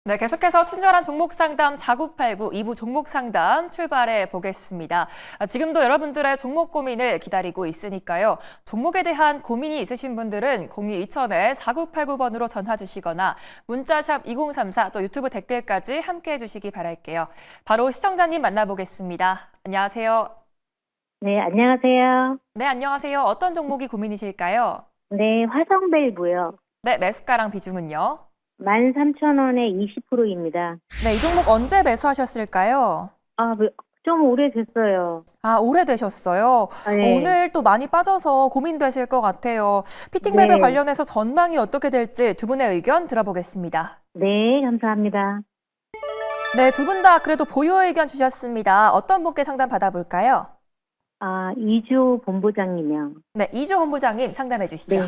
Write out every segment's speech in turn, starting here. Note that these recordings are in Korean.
네, 계속해서 친절한 종목 상담 4989 2부 종목 상담 출발해 보겠습니다. 지금도 여러분들의 종목 고민을 기다리고 있으니까요. 종목에 대한 고민이 있으신 분들은 02-2000-4989번으로 전화 주시거나 문자샵 2034 또 유튜브 댓글까지 함께 해주시기 바랄게요. 바로 시청자님 만나보겠습니다. 안녕하세요. 네, 안녕하세요. 네, 안녕하세요. 어떤 종목이 고민이실까요? 네, 화성밸브요. 네, 매수가랑 비중은요? 13,000원에 20%입니다. 네, 이 종목 언제 매수하셨을까요? 좀 오래됐어요. 아, 오래되셨어요. 네. 오늘 또 많이 빠져서 고민되실 것 같아요. 피팅밸브 네. 관련해서 전망이 어떻게 될지 두 분의 의견 들어보겠습니다. 네, 감사합니다. 네, 두 분 다 그래도 보유 의견 주셨습니다. 어떤 분께 상담 받아볼까요? 이주 본부장님이요. 네, 이주 본부장님 상담해 주시죠. 네.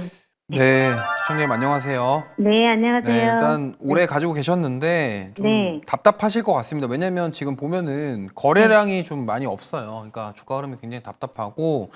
네, 시청자님 안녕하세요. 네, 안녕하세요. 네, 일단 오래 가지고 계셨는데 좀 네. 답답하실 것 같습니다. 왜냐면 지금 보면은 거래량이 좀 많이 없어요. 그러니까 주가 흐름이 굉장히 답답하고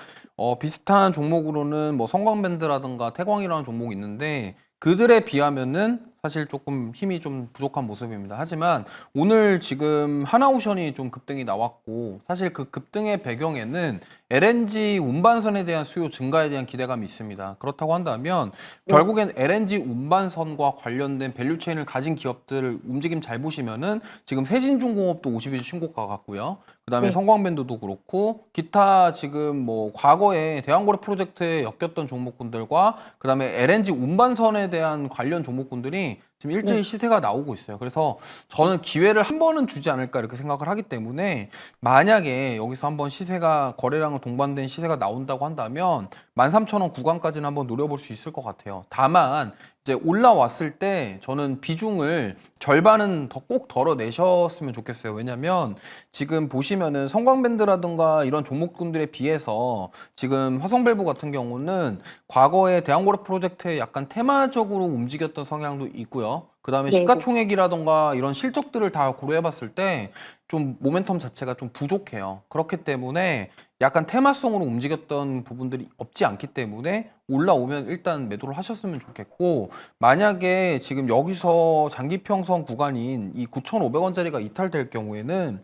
비슷한 종목으로는 뭐 성광밴드라든가 태광이라는 종목이 있는데 그들에 비하면은 사실 조금 힘이 좀 부족한 모습입니다. 하지만 오늘 지금 하나오션이 좀 급등이 나왔고 사실 그 급등의 배경에는 LNG 운반선에 대한 수요 증가에 대한 기대감이 있습니다. 그렇다고 한다면 결국엔 LNG 운반선과 관련된 밸류체인을 가진 기업들 움직임 잘 보시면은 지금 세진중공업도 52주 신고가 같고요. 그다음에 네. 성광밴드도 그렇고 기타 지금 뭐 과거에 대왕거래 프로젝트에 엮였던 종목군들과 그다음에 LNG 운반선에 대한 관련 종목군들이 지금 일제히 시세가 나오고 있어요. 그래서 저는 기회를 한 번은 주지 않을까 이렇게 생각을 하기 때문에 만약에 여기서 한번 시세가 거래량을 동반된 시세가 나온다고 한다면 13,000원 구간까지는 한번 노려볼 수 있을 것 같아요. 다만 이제 올라왔을 때 저는 비중을 절반은 더 꼭 덜어내셨으면 좋겠어요. 왜냐면 지금 보시면은 성광밴드라든가 이런 종목군들에 비해서 지금 화성밸브 같은 경우는 과거에 대왕거래 프로젝트에 약간 테마적으로 움직였던 성향도 있고요. 그 다음에 네, 시가총액이라던가 이런 실적들을 다 고려해봤을 때 좀 모멘텀 자체가 좀 부족해요. 그렇기 때문에 약간 테마성으로 움직였던 부분들이 없지 않기 때문에 올라오면 일단 매도를 하셨으면 좋겠고, 만약에 지금 여기서 장기평선 구간인 이 9,500원짜리가 이탈될 경우에는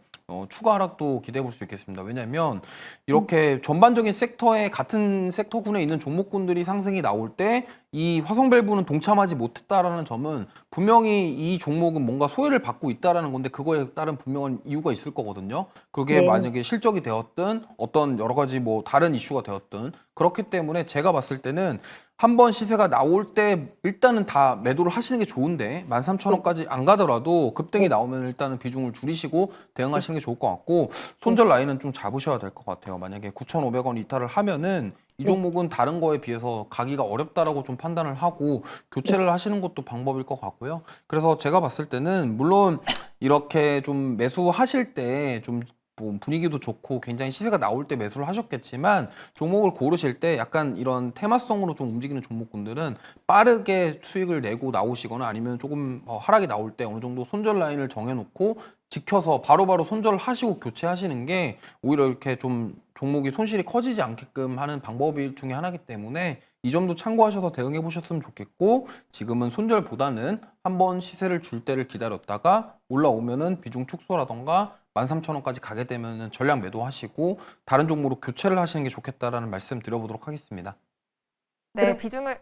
추가 하락도 기대해 볼 수 있겠습니다. 왜냐하면 이렇게 전반적인 섹터에 같은 섹터군에 있는 종목군들이 상승이 나올 때 이 화성밸브는 동참하지 못했다라는 점은 분명히 이 종목은 뭔가 소외를 받고 있다라는 건데 그거에 따른 분명한 이유가 있을 거거든요. 그게 네. 만약에 실적이 되었든 어떤 여러 가지 뭐 다른 이슈가 되었든 그렇기 때문에 제가 봤을 때는 한번 시세가 나올 때 일단은 다 매도를 하시는 게 좋은데 13,000원까지 안 가더라도 급등이 나오면 일단은 비중을 줄이시고 대응하시는 게 좋을 것 같고 손절 라인은 좀 잡으셔야 될 것 같아요. 만약에 9,500원 이탈을 하면은 이 종목은 다른 거에 비해서 가기가 어렵다라고 좀 판단을 하고 교체를 하시는 것도 방법일 것 같고요. 그래서 제가 봤을 때는 물론 이렇게 좀 매수하실 때좀 뭐 분위기도 좋고 굉장히 시세가 나올 때 매수를 하셨겠지만 종목을 고르실 때 약간 이런 테마성으로 좀 움직이는 종목군들은 빠르게 수익을 내고 나오시거나 아니면 조금 하락이 나올 때 어느 정도 손절 라인을 정해놓고 지켜서 바로바로 손절을 하시고 교체하시는 게 오히려 이렇게 좀 종목이 손실이 커지지 않게끔 하는 방법 중에 하나이기 때문에 이 점도 참고하셔서 대응해 보셨으면 좋겠고, 지금은 손절보다는 한번 시세를 줄 때를 기다렸다가 올라오면은 비중 축소라던가 13,000원까지 가게 되면은 전량 매도하시고 다른 종목으로 교체를 하시는 게 좋겠다라는 말씀 드려보도록 하겠습니다. 네, 비중을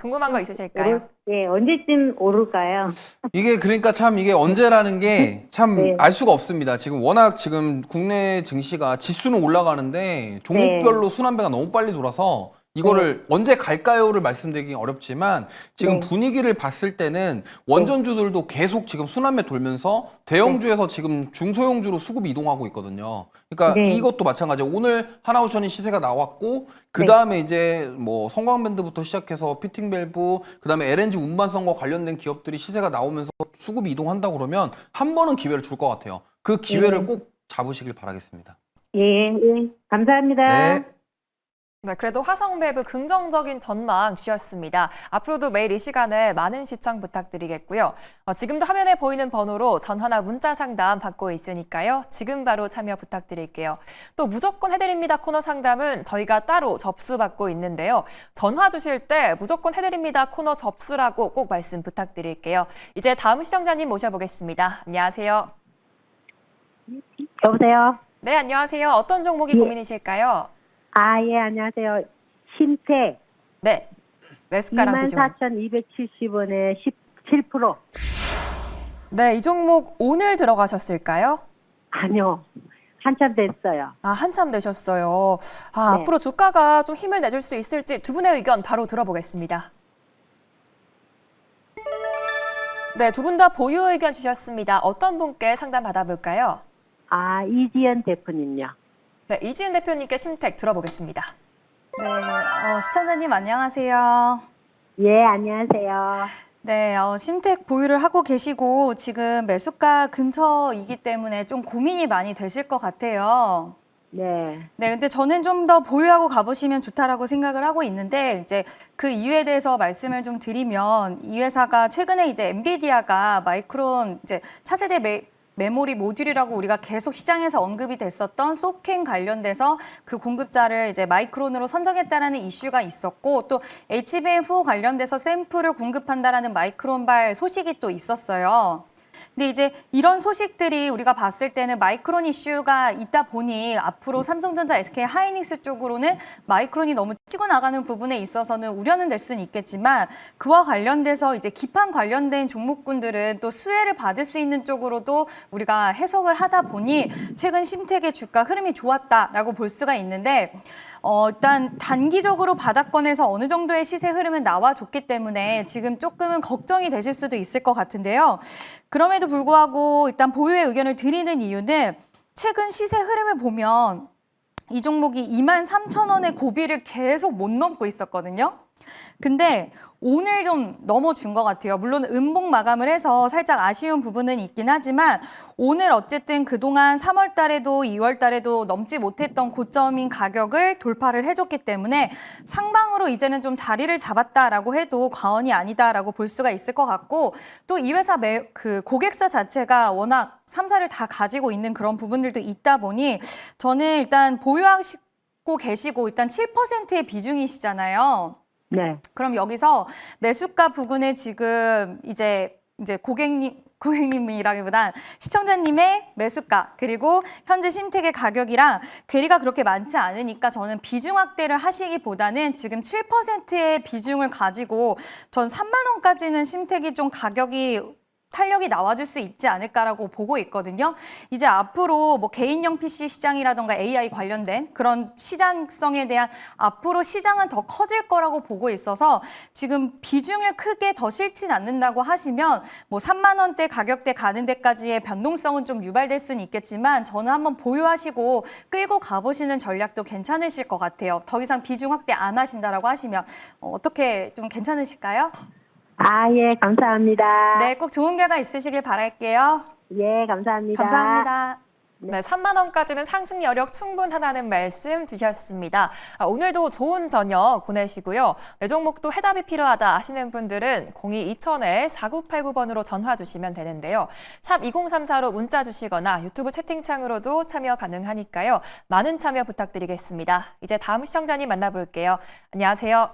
궁금한 거 있으실까요? 네, 언제쯤 오를까요? 이게 그러니까 참 이게 언제라는 게 참 네. 알 수가 없습니다. 지금 워낙 지금 국내 증시가 지수는 올라가는데 종목별로 순환배가 너무 빨리 돌아서 이거를 언제 갈까요를 말씀드리기 어렵지만 지금 네. 분위기를 봤을 때는 원전주들도 계속 지금 순환매 돌면서 대형주에서 지금 중소형주로 수급이 이동하고 있거든요. 그러니까 네. 이것도 마찬가지예요. 오늘 하나오션이 시세가 나왔고 그 다음에 이제 뭐 성광밴드부터 시작해서 피팅밸브, 그 다음에 LNG 운반선과 관련된 기업들이 시세가 나오면서 수급이 이동한다고 그러면 한 번은 기회를 줄 것 같아요. 그 기회를 꼭 잡으시길 바라겠습니다. 예, 예. 감사합니다. 네. 네, 그래도 화성밸브 긍정적인 전망 주셨습니다. 앞으로도 매일 이 시간에 많은 시청 부탁드리겠고요. 지금도 화면에 보이는 번호로 전화나 문자 상담 받고 있으니까요. 지금 바로 참여 부탁드릴게요. 또 무조건 해드립니다 코너 상담은 저희가 따로 접수받고 있는데요. 전화 주실 때 무조건 해드립니다 코너 접수라고 꼭 말씀 부탁드릴게요. 이제 다음 시청자님 모셔보겠습니다. 안녕하세요. 여보세요? 네, 안녕하세요. 어떤 종목이 예. 고민이실까요? 예, 안녕하세요. 심태 네, 매수가랑 비중. 24,270원에 17%. 네, 이 종목 오늘 들어가셨을까요? 아니요. 한참 됐어요. 한참 되셨어요. 네. 앞으로 주가가 좀 힘을 내줄 수 있을지 두 분의 의견 바로 들어보겠습니다. 네, 두 분 다 보유 의견 주셨습니다. 어떤 분께 상담 받아볼까요? 이지연 대표님요. 네, 이지은 대표님께 심택 들어보겠습니다. 네, 시청자님 안녕하세요. 예, 안녕하세요. 네, 심택 보유를 하고 계시고 지금 매수가 근처이기 때문에 좀 고민이 많이 되실 것 같아요. 네. 네, 근데 저는 좀 더 보유하고 가보시면 좋다라고 생각을 하고 있는데 이제 그 이유에 대해서 말씀을 좀 드리면 이 회사가 최근에 이제 엔비디아가 마이크론 이제 차세대 메모리 모듈이라고 우리가 계속 시장에서 언급이 됐었던 소프캠 관련돼서 그 공급자를 이제 마이크론으로 선정했다라는 이슈가 있었고 또 HBM4 관련돼서 샘플을 공급한다라는 마이크론발 소식이 또 있었어요. 근데 이제 이런 소식들이 우리가 봤을 때는 마이크론 이슈가 있다 보니 앞으로 삼성전자, SK 하이닉스 쪽으로는 마이크론이 너무 치고 나가는 부분에 있어서는 우려는 될 수는 있겠지만 그와 관련돼서 이제 기판 관련된 종목군들은 또 수혜를 받을 수 있는 쪽으로도 우리가 해석을 하다 보니 최근 심택의 주가 흐름이 좋았다라고 볼 수가 있는데 일단 단기적으로 바닥권에서 어느 정도의 시세 흐름은 나와줬기 때문에 지금 조금은 걱정이 되실 수도 있을 것 같은데요. 그럼에도 불구하고 일단 보유의 의견을 드리는 이유는 최근 시세 흐름을 보면 이 종목이 23,000원의 고비를 계속 못 넘고 있었거든요. 근데 오늘 좀 넘어준 것 같아요. 물론 음봉 마감을 해서 살짝 아쉬운 부분은 있긴 하지만 오늘 어쨌든 그동안 3월 달에도 2월 달에도 넘지 못했던 고점인 가격을 돌파를 해줬기 때문에 상방으로 이제는 좀 자리를 잡았다라고 해도 과언이 아니다라고 볼 수가 있을 것 같고 또 이 회사 그 고객사 자체가 워낙 3사를 다 가지고 있는 그런 부분들도 있다 보니 저는 일단 보유하시고 계시고 일단 7%의 비중이시잖아요. 네. 그럼 여기서 매수가 부근에 지금 이제 고객님이라기보단 시청자님의 매수가 그리고 현재 심택의 가격이랑 괴리가 그렇게 많지 않으니까 저는 비중 확대를 하시기보다는 지금 7%의 비중을 가지고 전 3만 원까지는 심택이 좀 가격이 탄력이 나와줄 수 있지 않을까라고 보고 있거든요. 이제 앞으로 뭐 개인용 PC 시장이라던가 AI 관련된 그런 시장성에 대한 앞으로 시장은 더 커질 거라고 보고 있어서 지금 비중을 크게 더 실진 않는다고 하시면 뭐 3만 원대 가격대 가는 데까지의 변동성은 좀 유발될 수는 있겠지만 저는 한번 보유하시고 끌고 가보시는 전략도 괜찮으실 것 같아요. 더 이상 비중 확대 안 하신다라고 하시면 어떻게 좀 괜찮으실까요? 예, 감사합니다. 네, 꼭 좋은 결과 있으시길 바랄게요. 예, 감사합니다. 감사합니다. 네, 3만 원까지는 상승 여력 충분하다는 말씀 주셨습니다. 오늘도 좋은 저녁 보내시고요. 내 종목도 해답이 필요하다 하시는 분들은 02-2000-4989번으로 전화 주시면 되는데요. 샵 2034로 문자 주시거나 유튜브 채팅창으로도 참여 가능하니까요. 많은 참여 부탁드리겠습니다. 이제 다음 시청자님 만나볼게요. 안녕하세요.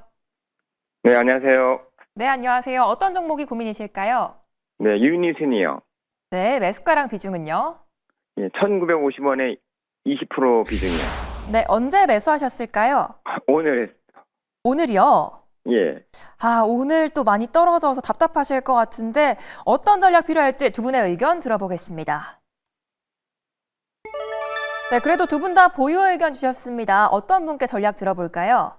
네, 안녕하세요. 네, 안녕하세요. 어떤 종목이 고민이실까요? 네, 유니슨이요. 네, 매수가랑 비중은요? 예, 1,950원에 20% 비중이요. 네, 언제 매수하셨을까요? 오늘, 오늘이요? 예. 오늘 또 많이 떨어져서 답답하실 것 같은데 어떤 전략 필요할지 두 분의 의견 들어보겠습니다. 네, 그래도 두 분 다 보유 의견 주셨습니다. 어떤 분께 전략 들어볼까요?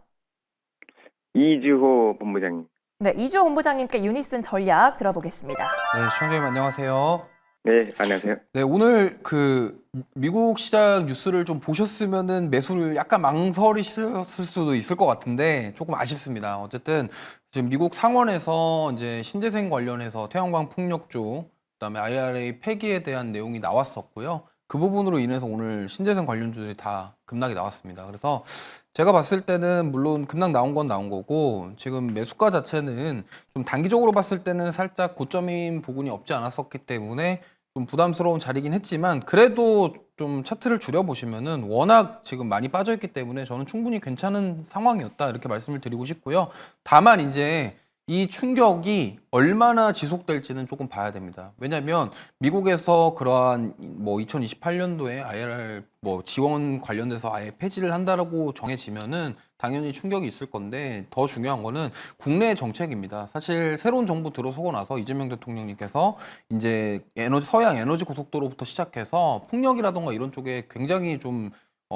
이주호 본부장님. 네, 이주호 본부장님께 유니슨 전략 들어보겠습니다. 네, 시청자님 안녕하세요. 네, 안녕하세요. 네, 오늘 그 미국 시장 뉴스를 좀 보셨으면은 매수를 약간 망설이셨을 수도 있을 것 같은데 조금 아쉽습니다. 어쨌든 지금 미국 상원에서 이제 신재생 관련해서 태양광 풍력 쪽, 그다음에 IRA 폐기에 대한 내용이 나왔었고요. 그 부분으로 인해서 오늘 신재생 관련주들이 다 급락이 나왔습니다. 그래서 제가 봤을 때는 물론 급락 나온 건 나온 거고 지금 매수가 자체는 좀 단기적으로 봤을 때는 살짝 고점인 부분이 없지 않았었기 때문에 좀 부담스러운 자리긴 했지만 그래도 좀 차트를 줄여보시면은 워낙 지금 많이 빠져있기 때문에 저는 충분히 괜찮은 상황이었다 이렇게 말씀을 드리고 싶고요. 다만 이제 이 충격이 얼마나 지속될지는 조금 봐야 됩니다. 왜냐하면 미국에서 그러한 뭐 2028년도에 IRR 뭐 지원 관련돼서 아예 폐지를 한다라고 정해지면은 당연히 충격이 있을 건데 더 중요한 거는 국내 정책입니다. 사실 새로운 정부 들어서고 나서 이재명 대통령님께서 이제 서양 에너지 고속도로부터 시작해서 풍력이라던가 이런 쪽에 굉장히 좀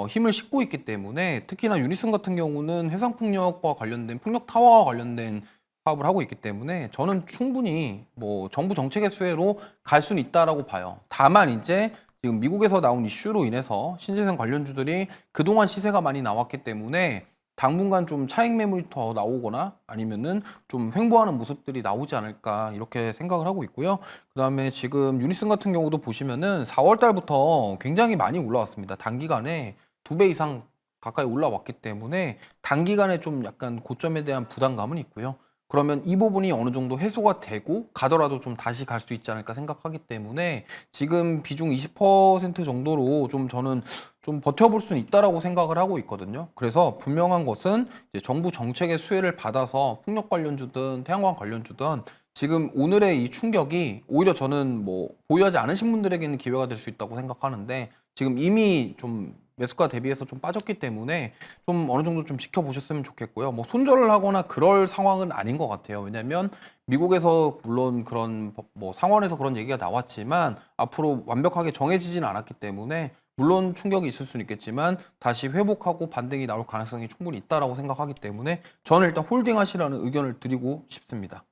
힘을 싣고 있기 때문에 특히나 유니슨 같은 경우는 해상풍력과 관련된 풍력 타워와 관련된 사업을 하고 있기 때문에 저는 충분히 뭐 정부 정책의 수혜로 갈 수는 있다라고 봐요. 다만 이제 지금 미국에서 나온 이슈로 인해서 신재생 관련주들이 그동안 시세가 많이 나왔기 때문에 당분간 좀 차익 매물이 더 나오거나 아니면은 좀 횡보하는 모습들이 나오지 않을까 이렇게 생각을 하고 있고요. 그다음에 지금 유니슨 같은 경우도 보시면은 4월 달부터 굉장히 많이 올라왔습니다. 단기간에 2배 이상 가까이 올라왔기 때문에 단기간에 좀 약간 고점에 대한 부담감은 있고요. 그러면 이 부분이 어느 정도 해소가 되고 가더라도 좀 다시 갈 수 있지 않을까 생각하기 때문에 지금 비중 20% 정도로 좀 저는 좀 버텨볼 수는 있다라고 생각을 하고 있거든요. 그래서 분명한 것은 이제 정부 정책의 수혜를 받아서 풍력 관련주든 태양광 관련주든 지금 오늘의 이 충격이 오히려 저는 뭐 보유하지 않으신 분들에게는 기회가 될 수 있다고 생각하는데 지금 이미 좀 매수가 대비해서 좀 빠졌기 때문에 좀 어느 정도 좀 지켜보셨으면 좋겠고요. 뭐 손절을 하거나 그럴 상황은 아닌 것 같아요. 왜냐하면 미국에서 물론 그런 뭐 상원에서 그런 얘기가 나왔지만 앞으로 완벽하게 정해지지는 않았기 때문에 물론 충격이 있을 수는 있겠지만 다시 회복하고 반등이 나올 가능성이 충분히 있다라고 생각하기 때문에 저는 일단 홀딩하시라는 의견을 드리고 싶습니다.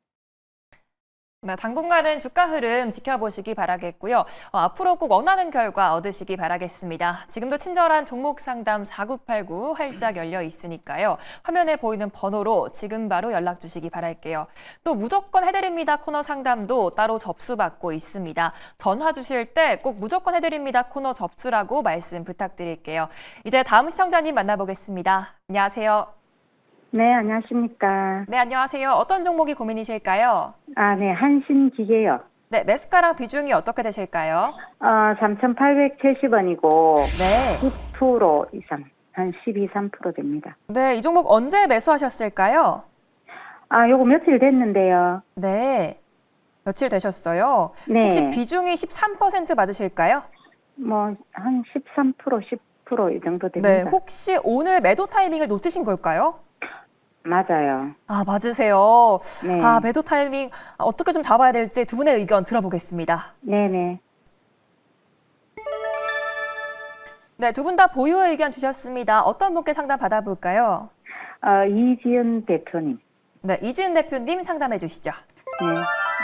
네, 당분간은 주가 흐름 지켜보시기 바라겠고요. 앞으로 꼭 원하는 결과 얻으시기 바라겠습니다. 지금도 친절한 종목 상담 4989 활짝 열려 있으니까요. 화면에 보이는 번호로 지금 바로 연락 주시기 바랄게요. 또 무조건 해드립니다 코너 상담도 따로 접수받고 있습니다. 전화 주실 때 꼭 무조건 해드립니다 코너 접수라고 말씀 부탁드릴게요. 이제 다음 시청자님 만나보겠습니다. 안녕하세요. 네, 안녕하십니까. 네, 안녕하세요. 어떤 종목이 고민이실까요? 네, 한신기계요. 네, 매수가랑 비중이 어떻게 되실까요? 3,870원이고, 네. 9% 이상, 한 12, 3% 됩니다. 네, 이 종목 언제 매수하셨을까요? 요거 며칠 됐는데요. 네. 며칠 되셨어요? 네. 혹시 비중이 13% 맞으실까요? 한 13%, 10% 이 정도 됩니다. 네. 혹시 오늘 매도 타이밍을 놓치신 걸까요? 맞아요. 맞으세요. 네. 매도 타이밍 어떻게 좀 잡아야 될지 두 분의 의견 들어보겠습니다. 네네. 네, 두 분 다 보유 의견 주셨습니다. 어떤 분께 상담 받아볼까요? 이지은 대표님. 네, 이지은 대표님 상담해 주시죠. 네.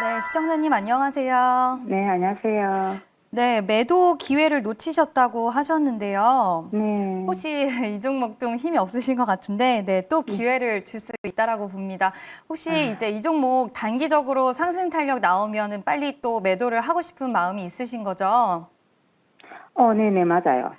네, 시청자님 안녕하세요. 네, 안녕하세요. 네, 매도 기회를 놓치셨다고 하셨는데요. 네. 혹시 이 종목 좀 힘이 없으신 것 같은데, 네, 또 기회를 줄 수 있다라고 봅니다. 혹시 이제 이 종목 단기적으로 상승 탄력 나오면은 빨리 또 매도를 하고 싶은 마음이 있으신 거죠? 네네, 맞아요.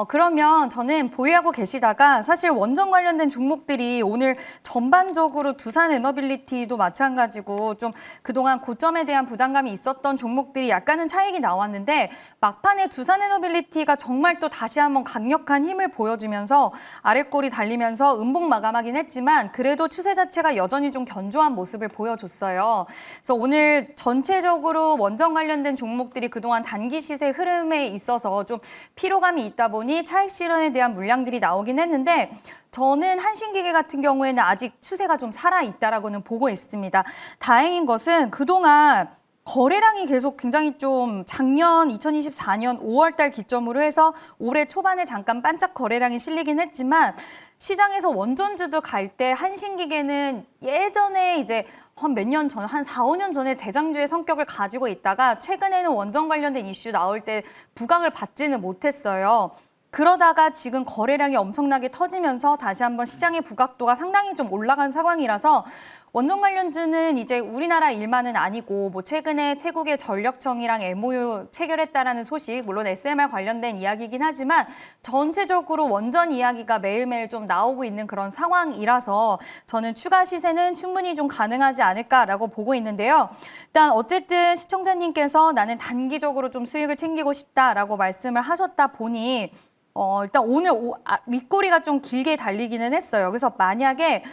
그러면 저는 보유하고 계시다가 사실 원전 관련된 종목들이 오늘 전반적으로 두산 에너빌리티도 마찬가지고 좀 그동안 고점에 대한 부담감이 있었던 종목들이 약간은 차익이 나왔는데 막판에 두산 에너빌리티가 정말 또 다시 한번 강력한 힘을 보여주면서 아랫골이 달리면서 음봉 마감하긴 했지만 그래도 추세 자체가 여전히 좀 견조한 모습을 보여줬어요. 그래서 오늘 전체적으로 원전 관련된 종목들이 그동안 단기 시세 흐름에 있어서 좀 피로감이 있다 보니 차익 실현에 대한 물량들이 나오긴 했는데 저는 한신기계 같은 경우에는 아직 추세가 좀 살아있다라고는 보고 있습니다. 다행인 것은 그동안 거래량이 계속 굉장히 좀 작년 2024년 5월 달 기점으로 해서 올해 초반에 잠깐 반짝 거래량이 실리긴 했지만 시장에서 원전주도 갈 때 한신기계는 예전에 이제 한 몇 년 전, 한 4, 5년 전에 대장주의 성격을 가지고 있다가 최근에는 원전 관련된 이슈 나올 때 부각을 받지는 못했어요. 그러다가 지금 거래량이 엄청나게 터지면서 다시 한번 시장의 부각도가 상당히 좀 올라간 상황이라서 원전 관련주는 이제 우리나라 일만은 아니고 뭐 최근에 태국의 전력청이랑 MOU 체결했다라는 소식, 물론 SMR 관련된 이야기이긴 하지만 전체적으로 원전 이야기가 매일매일 좀 나오고 있는 그런 상황이라서 저는 추가 시세는 충분히 좀 가능하지 않을까라고 보고 있는데요. 일단 어쨌든 시청자님께서 나는 단기적으로 좀 수익을 챙기고 싶다라고 말씀을 하셨다 보니 일단 오늘 윗꼬리가 좀 길게 달리기는 했어요. 그래서 만약에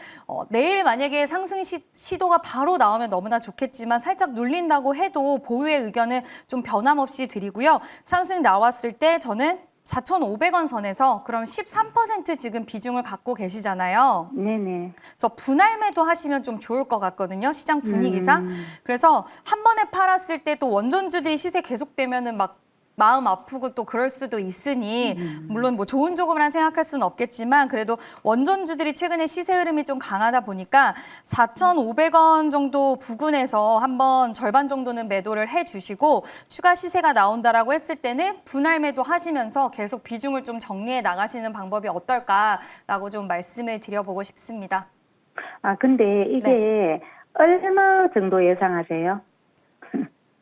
내일 만약에 상승 시도가 바로 나오면 너무나 좋겠지만 살짝 눌린다고 해도 보유의 의견은 좀 변함없이 드리고요. 상승 나왔을 때 저는 4,500원 선에서 그럼 13% 지금 비중을 갖고 계시잖아요. 네네. 그래서 분할 매도 하시면 좀 좋을 것 같거든요. 시장 분위기상. 그래서 한 번에 팔았을 때 또 원전주들이 시세 계속되면은 막 마음 아프고 또 그럴 수도 있으니 물론 뭐 좋은 조금이란 생각할 수는 없겠지만 그래도 원전주들이 최근에 시세 흐름이 좀 강하다 보니까 4,500원 정도 부근에서 한번 절반 정도는 매도를 해주시고 추가 시세가 나온다라고 했을 때는 분할 매도 하시면서 계속 비중을 좀 정리해 나가시는 방법이 어떨까라고 좀 말씀을 드려보고 싶습니다. 근데 이게 얼마 정도 예상하세요?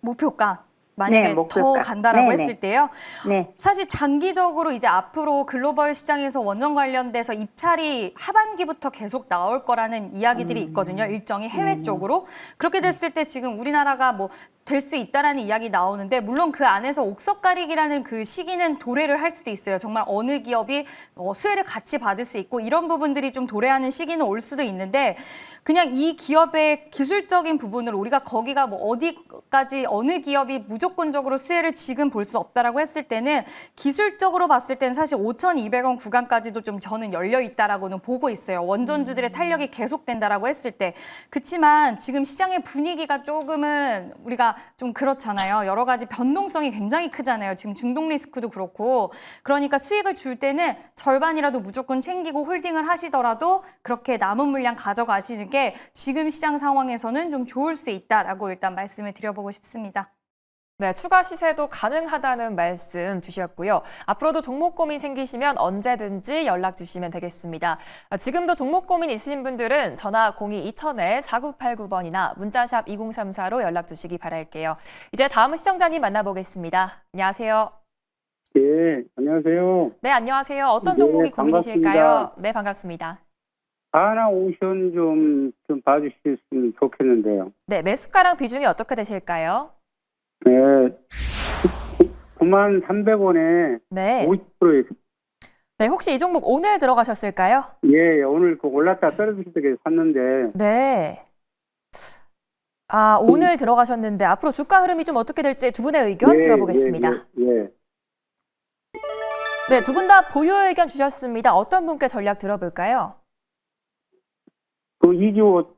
목표가 만약에 네, 더 목표가. 간다라고 네네. 했을 때요. 네. 사실 장기적으로 이제 앞으로 글로벌 시장에서 원전 관련돼서 입찰이 하반기부터 계속 나올 거라는 이야기들이 있거든요. 일정이 해외 쪽으로. 그렇게 됐을 때 지금 우리나라가 뭐 될 수 있다라는 이야기 나오는데 물론 그 안에서 옥석 가리기라는 그 시기는 도래를 할 수도 있어요. 정말 어느 기업이 수혜를 같이 받을 수 있고 이런 부분들이 좀 도래하는 시기는 올 수도 있는데 그냥 이 기업의 기술적인 부분을 우리가 거기가 뭐 어디까지 어느 기업이 무조건적으로 수혜를 지금 볼 수 없다라고 했을 때는 기술적으로 봤을 때는 사실 5,200원 구간까지도 좀 저는 열려 있다라고는 보고 있어요. 원전주들의 탄력이 계속된다라고 했을 때. 그렇지만 지금 시장의 분위기가 조금은 우리가 좀 그렇잖아요. 여러 가지 변동성이 굉장히 크잖아요. 지금 중동 리스크도 그렇고. 그러니까 수익을 줄 때는 절반이라도 무조건 챙기고 홀딩을 하시더라도 그렇게 남은 물량 가져가시는 게 지금 시장 상황에서는 좀 좋을 수 있다라고 일단 말씀을 드려보고 싶습니다. 네, 추가 시세도 가능하다는 말씀 주셨고요. 앞으로도 종목 고민 생기시면 언제든지 연락 주시면 되겠습니다. 지금도 종목 고민 있으신 분들은 전화 02-2000-4989번이나 문자샵 2034로 연락 주시기 바랄게요. 이제 다음 시청자님 만나보겠습니다. 안녕하세요. 예, 안녕하세요. 네, 안녕하세요. 어떤 네, 종목이 고민이실까요? 반갑습니다. 네, 반갑습니다. 하나오션 좀 봐주셨으면 좋겠는데요. 네, 매수가랑 비중이 어떻게 되실까요? 네, 93,300원에 네. 50%에, 네, 혹시 이 종목 오늘 들어가셨을까요? 예, 오늘 그 올랐다 떨어졌을 때 샀는데, 네. 오늘 들어가셨는데 앞으로 주가 흐름이 좀 어떻게 될지 두 분의 의견 들어보겠습니다. 예. 네, 두 분 다 보유 의견 주셨습니다. 어떤 분께 전략 들어볼까요? 그 이주호,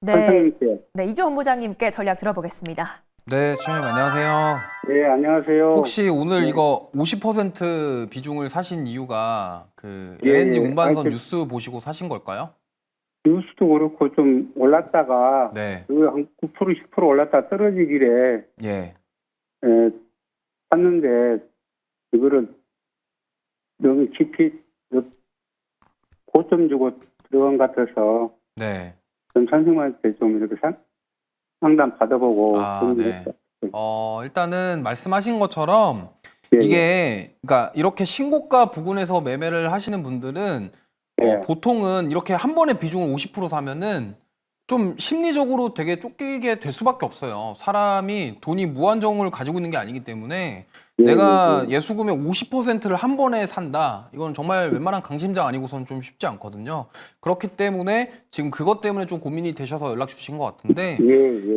네, 선생님께. 네, 이주호 본부장님께 전략 들어보겠습니다. 네, 시청자님 안녕하세요. 예, 안녕하세요. 혹시 오늘 네. 이거 50% 비중을 사신 이유가 그 예, LNG 예. 운반선 그 뉴스 보시고 사신 걸까요? 뉴스도 그렇고 좀 올랐다가, 네. 한 9%, 10% 올랐다 떨어지길래, 예. 샀는데, 이거를 너무 깊이 고점 주고 들어간 것 같아서 네. 전 선생님한테 좀 이렇게 상담 받아보고 네. 일단은 말씀하신 것처럼 예, 이게 그러니까 이렇게 신고가 부근에서 매매를 하시는 분들은 예. 보통은 이렇게 한 번에 비중을 50% 사면은 좀 심리적으로 되게 쫓기게 될 수밖에 없어요. 사람이 돈이 무한정을 가지고 있는 게 아니기 때문에 내가 예수금의 50%를 한 번에 산다. 이건 정말 웬만한 강심장 아니고선 좀 쉽지 않거든요. 그렇기 때문에 지금 그것 때문에 좀 고민이 되셔서 연락 주신 것 같은데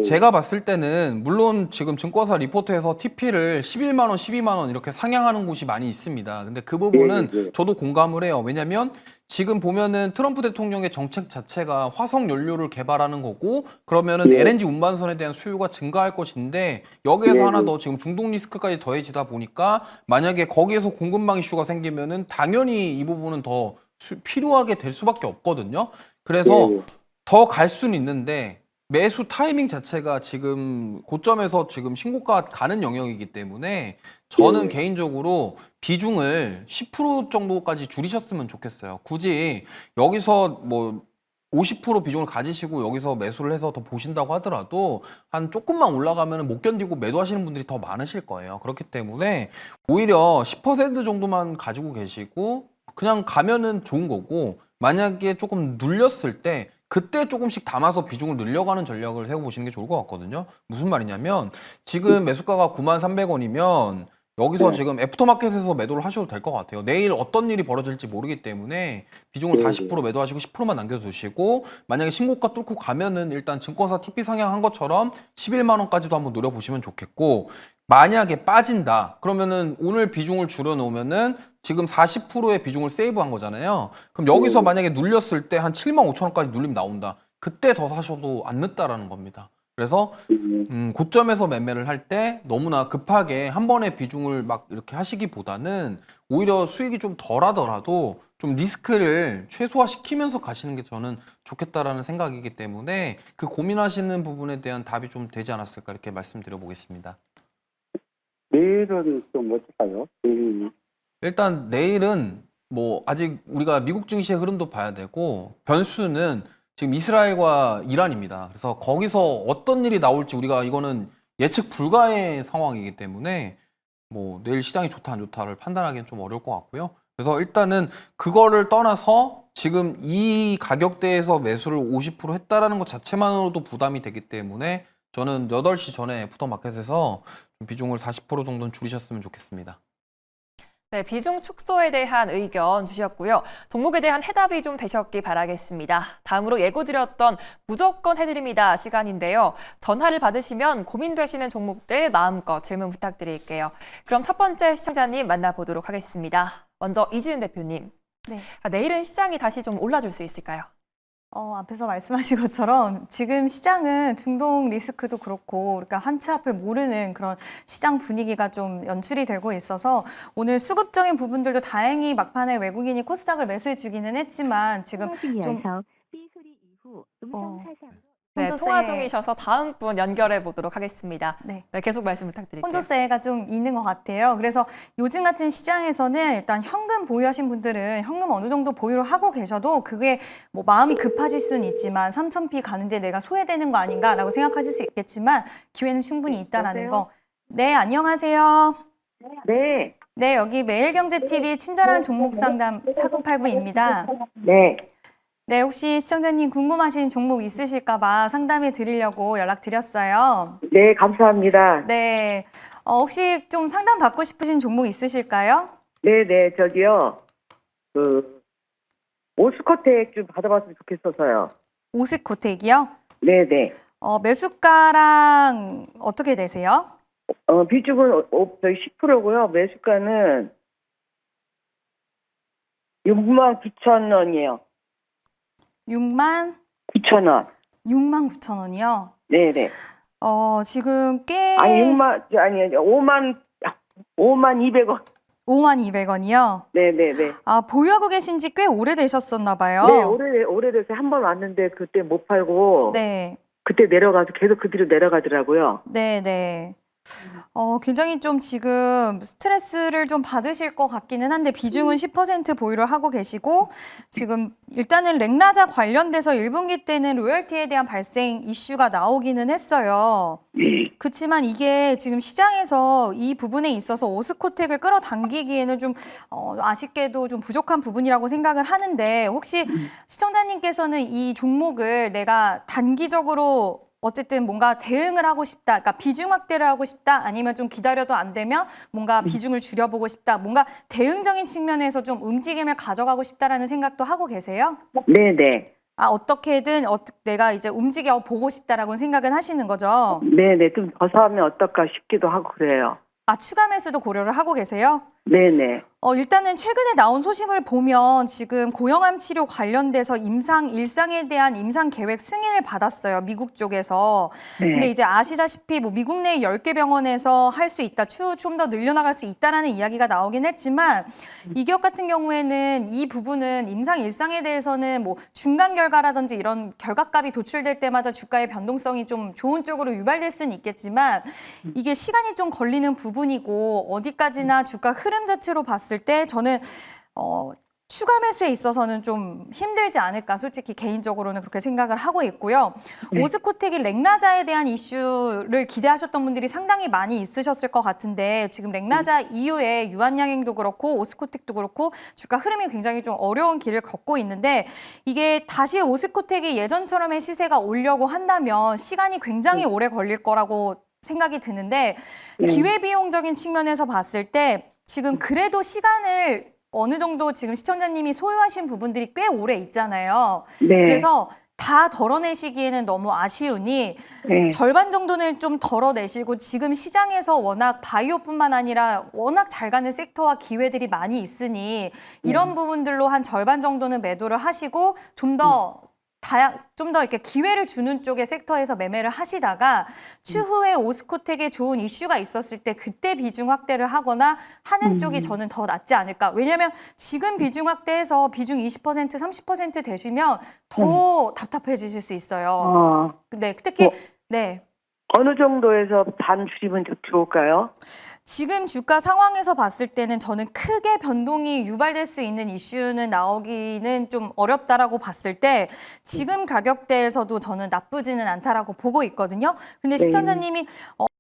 제가 봤을 때는 물론 지금 증권사 리포트에서 TP를 11만 원, 12만 원 이렇게 상향하는 곳이 많이 있습니다. 근데 그 부분은 저도 공감을 해요. 왜냐하면 지금 보면은 트럼프 대통령의 정책 자체가 화석 연료를 개발하는 거고 그러면은 LNG 운반선에 대한 수요가 증가할 것인데 여기에서 하나 더 지금 중동 리스크까지 더해지다 보니까 만약에 거기에서 공급망 이슈가 생기면은 당연히 이 부분은 더 필요하게 될 수밖에 없거든요. 그래서 더 갈 수는 있는데 매수 타이밍 자체가 지금 고점에서 지금 신고가 가는 영역이기 때문에 저는 개인적으로 비중을 10% 정도까지 줄이셨으면 좋겠어요. 굳이 여기서 뭐 50% 비중을 가지시고 여기서 매수를 해서 더 보신다고 하더라도 한 조금만 올라가면 못 견디고 매도하시는 분들이 더 많으실 거예요. 그렇기 때문에 오히려 10% 정도만 가지고 계시고 그냥 가면은 좋은 거고, 만약에 조금 눌렸을 때 그때 조금씩 담아서 비중을 늘려가는 전략을 세워보시는 게 좋을 것 같거든요. 무슨 말이냐면 지금 매수가가 93,300원이면 여기서 지금 애프터마켓에서 매도를 하셔도 될 것 같아요. 내일 어떤 일이 벌어질지 모르기 때문에 비중을 40% 매도하시고 10%만 남겨두시고, 만약에 신고가 뚫고 가면은 일단 증권사 TP 상향한 것처럼 11만 원까지도 한번 노려보시면 좋겠고, 만약에 빠진다 그러면은 오늘 비중을 줄여놓으면은 지금 40%의 비중을 세이브한 거잖아요. 그럼 여기서 만약에 눌렸을 때 한 7만 5천 원까지 눌림 나온다. 그때 더 사셔도 안 늦다라는 겁니다. 그래서 고점에서 매매를 할 때 너무나 급하게 한 번에 비중을 막 이렇게 하시기보다는 오히려 수익이 좀 덜하더라도 좀 리스크를 최소화시키면서 가시는 게 저는 좋겠다라는 생각이기 때문에 그 고민하시는 부분에 대한 답이 좀 되지 않았을까 이렇게 말씀드려 보겠습니다. 내일은 좀 어떨까요? 내일. 일단 내일은 뭐 아직 우리가 미국 증시의 흐름도 봐야 되고, 변수는 지금 이스라엘과 이란입니다. 그래서 거기서 어떤 일이 나올지 우리가 이거는 예측 불가의 상황이기 때문에 뭐 내일 시장이 좋다 안 좋다를 판단하기는 좀 어려울 것 같고요. 그래서 일단은 그거를 떠나서 지금 이 가격대에서 매수를 50% 했다라는 것 자체만으로도 부담이 되기 때문에 저는 8시 전에 애프터마켓에서 좀 비중을 40% 정도는 줄이셨으면 좋겠습니다. 네, 비중 축소에 대한 의견 주셨고요. 종목에 대한 해답이 좀 되셨기 바라겠습니다. 다음으로 예고드렸던 무조건 해드립니다 시간인데요. 전화를 받으시면 고민되시는 종목들 마음껏 질문 부탁드릴게요. 그럼 첫 번째 시청자님 만나보도록 하겠습니다. 먼저 이지은 대표님. 네. 내일은 시장이 다시 좀 올라줄 수 있을까요? 앞에서 말씀하신 것처럼 지금 시장은 중동 리스크도 그렇고, 그러니까 한치 앞을 모르는 그런 시장 분위기가 좀 연출이 되고 있어서 오늘 수급적인 부분들도 다행히 막판에 외국인이 코스닥을 매수해 주기는 했지만 지금 좀 네, 혼조세. 통화 중이셔서 다음 분 연결해 보도록 하겠습니다. 네. 네, 계속 말씀 부탁드릴게요. 혼조세가 좀 있는 것 같아요. 그래서 요즘 같은 시장에서는 일단 현금 보유하신 분들은 현금 어느 정도 보유를 하고 계셔도 그게 뭐 마음이 급하실 수는 있지만 3,000피 가는데 내가 소외되는 거 아닌가라고 생각하실 수 있겠지만 기회는 충분히 있다라는 거. 네, 안녕하세요. 네. 네, 여기 매일경제TV 친절한 종목 상담 4989입니다. 네. 네, 혹시 시청자님 궁금하신 종목 있으실까 봐 상담해 드리려고 연락드렸어요. 네, 감사합니다. 네, 혹시 좀 상담 받고 싶으신 종목 있으실까요? 네, 저기요. 오스코텍 좀 받아봤으면 좋겠어서요. 오스코텍이요? 네. 매수가랑 어떻게 되세요? 비중은 저희 10%고요. 매수가는 69,000원이에요. 69,000원. 9,000원. 69,000원이요? 네네. 지금 꽤. 아니, 5만 200원. 52,000원이요? 네네네. 보유하고 계신 지 꽤 오래되셨었나 봐요. 네, 오래돼서 한 번 왔는데 그때 못 팔고. 네. 그때 내려가서 계속 그 뒤로 내려가더라고요. 네. 굉장히 좀 지금 스트레스를 좀 받으실 것 같기는 한데 비중은 10% 보유를 하고 계시고, 지금 일단은 렉라자 관련돼서 1분기 때는 로열티에 대한 발생 이슈가 나오기는 했어요. 그렇지만 이게 지금 시장에서 이 부분에 있어서 오스코텍을 끌어당기기에는 좀 아쉽게도 좀 부족한 부분이라고 생각을 하는데, 혹시 시청자님께서는 이 종목을 내가 단기적으로 어쨌든 뭔가 대응을 하고 싶다, 그러니까 비중 확대를 하고 싶다, 아니면 좀 기다려도 안 되면 뭔가 비중을 줄여보고 싶다, 뭔가 대응적인 측면에서 좀 움직임을 가져가고 싶다라는 생각도 하고 계세요? 네네. 어떻게든 내가 이제 움직여 보고 싶다라고 생각은 하시는 거죠? 네네. 좀 더 사면 어떨까 싶기도 하고 그래요. 추가 매수도 고려를 하고 계세요? 네네. 일단은 최근에 나온 소식을 보면 지금 고형암 치료 관련돼서 일상에 대한 임상 계획 승인을 받았어요. 미국 쪽에서. 네. 근데 이제 아시다시피 뭐 미국 내 10개 병원에서 할 수 있다, 추후 좀 더 늘려나갈 수 있다라는 이야기가 나오긴 했지만, 이 기업 같은 경우에는 이 부분은 일상에 대해서는 뭐 중간 결과라든지 이런 결과값이 도출될 때마다 주가의 변동성이 좀 좋은 쪽으로 유발될 수는 있겠지만, 이게 시간이 좀 걸리는 부분이고 어디까지나 주가 흐름 자체로 봤을 때 저는 추가 매수에 있어서는 좀 힘들지 않을까 솔직히 개인적으로는 그렇게 생각을 하고 있고요. 오스코텍이 렉나자에 대한 이슈를 기대하셨던 분들이 상당히 많이 있으셨을 것 같은데 지금 렉나자 이후에 유한양행도 그렇고 오스코텍도 그렇고 주가 흐름이 굉장히 좀 어려운 길을 걷고 있는데 이게 다시 오스코텍이 예전처럼의 시세가 오려고 한다면 시간이 굉장히 오래 걸릴 거라고 생각이 드는데 기회비용적인 측면에서 봤을 때 지금 그래도 시간을 어느 정도 지금 시청자님이 소유하신 부분들이 꽤 오래 있잖아요. 네. 그래서 다 덜어내시기에는 너무 아쉬우니 네. 절반 정도는 좀 덜어내시고 지금 시장에서 워낙 바이오뿐만 아니라 워낙 잘 가는 섹터와 기회들이 많이 있으니 이런 부분들로 한 절반 정도는 매도를 하시고 좀 더 이렇게 기회를 주는 쪽의 섹터에서 매매를 하시다가 추후에 오스코텍에 좋은 이슈가 있었을 때 그때 비중 확대를 하거나 하는 쪽이 저는 더 낫지 않을까. 왜냐하면 지금 비중 확대해서 비중 20%, 30% 되시면 더 답답해지실 수 있어요. 네, 특히 네. 어느 정도에서 반 줄이면 좋을까요? 지금 주가 상황에서 봤을 때는 저는 크게 변동이 유발될 수 있는 이슈는 나오기는 좀 어렵다라고 봤을 때 지금 가격대에서도 저는 나쁘지는 않다라고 보고 있거든요. 근데 시청자님이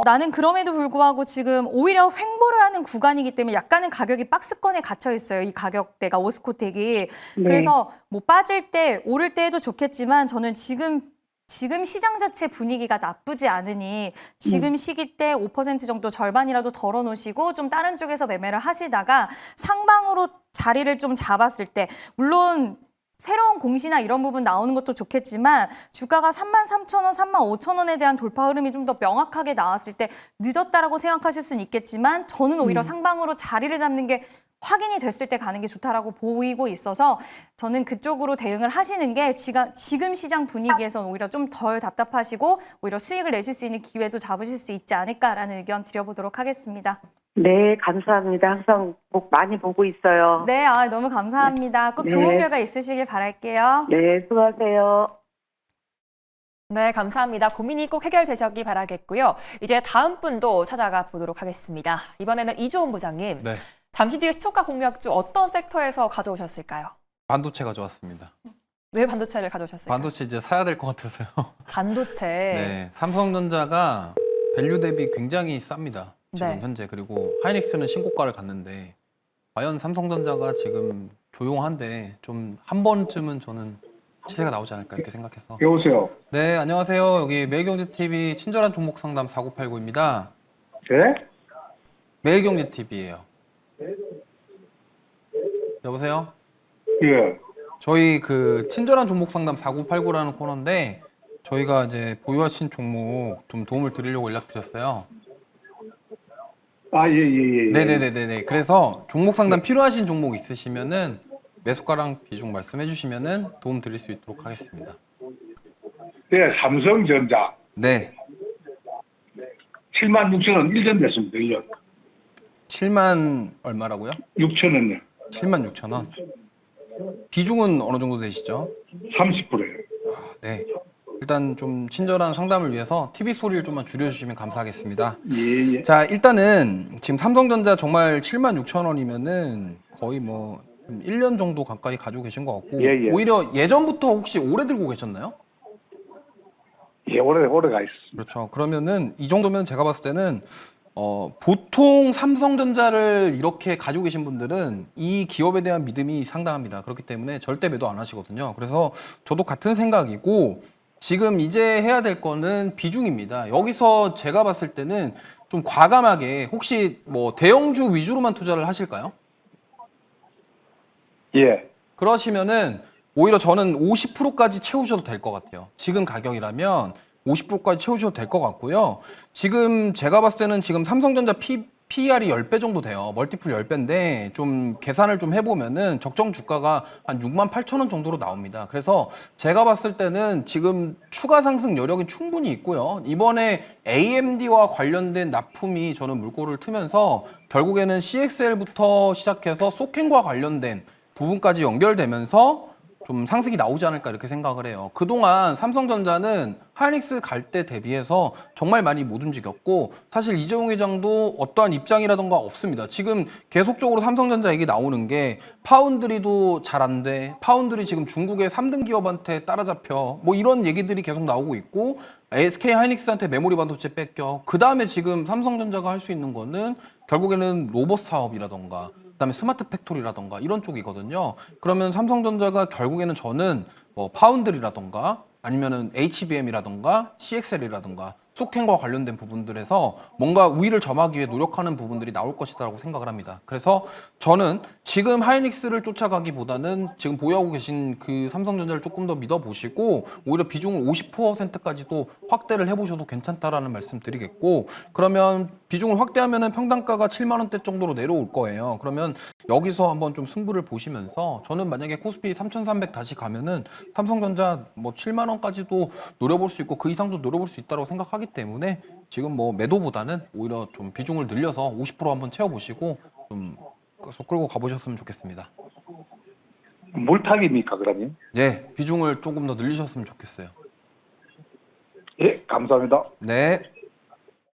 나는 그럼에도 불구하고 지금 오히려 횡보를 하는 구간이기 때문에 약간은 가격이 박스권에 갇혀 있어요. 이 가격대가 오스코텍이. 그래서 뭐 빠질 때 오를 때 해도 좋겠지만 저는 지금 시장 자체 분위기가 나쁘지 않으니 지금 시기 때 5% 정도 절반이라도 덜어놓으시고 좀 다른 쪽에서 매매를 하시다가 상방으로 자리를 좀 잡았을 때 물론 새로운 공시나 이런 부분 나오는 것도 좋겠지만 주가가 33,000원, 35,000원에 대한 돌파 흐름이 좀 더 명확하게 나왔을 때 늦었다라고 생각하실 수는 있겠지만 저는 오히려 상방으로 자리를 잡는 게 확인이 됐을 때 가는 게 좋다라고 보이고 있어서 저는 그쪽으로 대응을 하시는 게 지금 시장 분위기에서는 오히려 좀 덜 답답하시고 오히려 수익을 내실 수 있는 기회도 잡으실 수 있지 않을까라는 의견 드려보도록 하겠습니다. 네, 감사합니다. 항상 많이 보고 있어요. 네, 너무 감사합니다. 꼭 좋은 결과 있으시길 바랄게요. 네, 수고하세요. 네, 감사합니다. 고민이 꼭 해결되셨기 바라겠고요. 이제 다음 분도 찾아가 보도록 하겠습니다. 이번에는 이주원 부장님. 네. 잠시 뒤에 시초가 공략주 어떤 섹터에서 가져오셨을까요? 반도체 가져왔습니다. 왜 반도체를 가져오셨을까요? 반도체 이제 사야 될 것 같아서요. 반도체. 네, 삼성전자가 밸류 대비 굉장히 쌉니다. 지금 네. 현재. 그리고 하이닉스는 신고가를 갔는데 과연 삼성전자가 지금 조용한데 좀 한 번쯤은 저는 시세가 나오지 않을까 이렇게 생각해서. 여보세요. 네, 안녕하세요. 여기 매일경제TV 친절한 종목 상담 4989입니다. 네? 매일경제TV예요. 여보세요? 예. 저희 그 친절한 종목 상담 4989라는 코너인데 저희가 이제 보유하신 종목 좀 도움을 드리려고 연락드렸어요. 아, 예. 네네네네. 그래서 종목 상담 필요하신 종목 있으시면은 매수가랑 비중 말씀해 주시면은 도움 드릴 수 있도록 하겠습니다. 네, 삼성전자 네. 76,000원 1전 됐습니다. 1전. 7만 얼마라고요? 6,000원이요. 7만 6천 원. 비중은 어느 정도 되시죠? 30%예요. 네. 일단 좀 친절한 상담을 위해서 TV 소리를 좀만 줄여주시면 감사하겠습니다. 예. 자, 일단은 지금 삼성전자 정말 7만 6천 원이면은 거의 뭐 1년 정도 가까이 가지고 계신 것 같고 예. 오히려 예전부터 혹시 오래 들고 계셨나요? 예, 오래 가 있어. 그렇죠. 그러면은 이 정도면 제가 봤을 때는 보통 삼성전자를 이렇게 가지고 계신 분들은 이 기업에 대한 믿음이 상당합니다. 그렇기 때문에 절대 매도 안 하시거든요. 그래서 저도 같은 생각이고 지금 이제 해야 될 거는 비중입니다. 여기서 제가 봤을 때는 좀 과감하게 혹시 뭐 대형주 위주로만 투자를 하실까요? 예. 그러시면은 오히려 저는 50%까지 채우셔도 될 것 같아요. 지금 가격이라면 50%까지 채우셔도 될 것 같고요. 지금 제가 봤을 때는 지금 삼성전자 PER이 10배 정도 돼요. 멀티플 10배인데 좀 계산을 좀 해보면은 적정 주가가 한 68,000원 정도로 나옵니다. 그래서 제가 봤을 때는 지금 추가 상승 여력이 충분히 있고요. 이번에 AMD와 관련된 납품이 저는 물꼬를 트면서 결국에는 CXL부터 시작해서 소켄과 관련된 부분까지 연결되면서 좀 상승이 나오지 않을까 이렇게 생각을 해요. 그동안 삼성전자는 하이닉스 갈 때 대비해서 정말 많이 못 움직였고 사실 이재용 회장도 어떠한 입장이라던가 없습니다. 지금 계속적으로 삼성전자 얘기 나오는 게 파운드리도 잘 안 돼. 파운드리 지금 중국의 3등 기업한테 따라잡혀. 뭐 이런 얘기들이 계속 나오고 있고 SK 하이닉스한테 메모리 반도체 뺏겨. 그다음에 지금 삼성전자가 할 수 있는 거는 결국에는 로봇 사업이라던가 그다음에 스마트 팩토리라던가 이런 쪽이거든요. 그러면 삼성전자가 결국에는 저는 뭐 파운드리라던가 아니면은 HBM이라던가 CXL이라던가 소캔과 관련된 부분들에서 뭔가 우위를 점하기 위해 노력하는 부분들이 나올 것이다라고 생각을 합니다. 그래서 저는 지금 하이닉스를 쫓아가기보다는 지금 보유하고 계신 그 삼성전자를 조금 더 믿어보시고 오히려 비중을 50%까지도 확대를 해보셔도 괜찮다라는 말씀 드리겠고 그러면 비중을 확대하면은 평단가가 7만 원대 정도로 내려올 거예요. 그러면 여기서 한번 좀 승부를 보시면서 저는 만약에 코스피 3,300 다시 가면은 삼성전자 뭐 7만 원까지도 노려볼 수 있고 그 이상도 노려볼 수 있다고 생각하기 때문에 지금 뭐 매도보다는 오히려 좀 비중을 늘려서 50% 한번 채워보시고 좀 계속 끌고 가보셨으면 좋겠습니다. 물타기입니까 그러면? 네, 비중을 조금 더 늘리셨으면 좋겠어요. 예, 감사합니다. 네.